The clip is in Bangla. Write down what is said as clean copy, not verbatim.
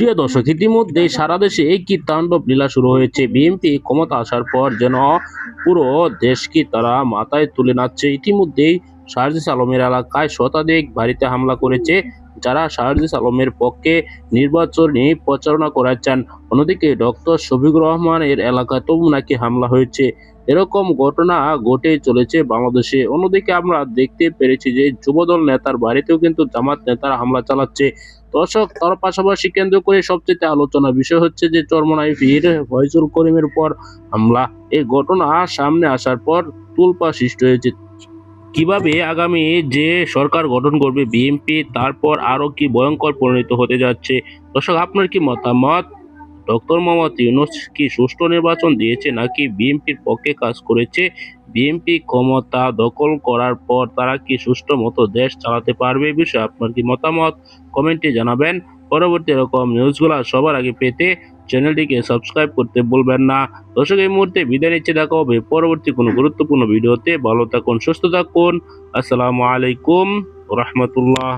প্রিয় দর্শক, ইতিমধ্যে সারা দেশে কি তাণ্ডব লীলা শুরু হয়েছে। বিএনপি ক্ষমতা আসার পর যেন পুরো দেশকে তারা মাথায় তুলে নাচছে। ইতিমধ্যেই শাহরিয়ার আলমের এলাকায় শতাধিক বাড়িতে হামলা করেছে, যারা শাহরিয়ার আলমের পক্ষে নির্বাচনী প্রচারণা করাচ্ছেন। অন্যদিকে ডক্টর শফিকুর রহমানের এলাকাতেও নাকি হামলা হয়েছে। এরকম ঘটনা ঘটে চলেছে বাংলাদেশে। অন্যদিকে আমরা দেখতে পেরেছি যে যুবদল নেতার বাড়িতেও কিন্তু জামাত নেতারা হামলা চালাচ্ছে। দর্শক, তার পাশাপাশি কেন্দ্র করে সবচেয়ে আলোচনার বিষয় হচ্ছে যে চরমোনাই পীর ফয়জুল করিমের উপর হামলা। এই ঘটনা সামনে আসার পর তোলপাড় সৃষ্টি হয়েছে। কিভাবে আগামী যে সরকার গঠন করবে বিএনপি, তারপর আরো কি ভয়ঙ্কর পরিণত হতে যাচ্ছে। দর্শক, আপনার কি মতামত? ডক্টর মোহাম্মদ ইউনূস কি সুষ্ঠু নির্বাচন দিয়েছে নাকি বিএনপির পক্ষে কাজ করেছে? বিএনপি ক্ষমতা দখল করার পর তারা কি সুষ্ঠু মতো দেশ চালাতে পারবে? এই বিষয়ে আপনার কি মতামত কমেন্টে জানাবেন। পরবর্তী এরকম নিউজগুলো সবার আগে পেতে চ্যানেলটিকে সাবস্ক্রাইব করতে ভুলবেন না। দর্শক, এই মুহূর্তে বিদায় নিচ্ছে, দেখা হবে পরবর্তী কোনো গুরুত্বপূর্ণ ভিডিওতে। ভালো থাকুন, সুস্থ থাকুন। আসসালামু আলাইকুম রহমতুল্লাহ।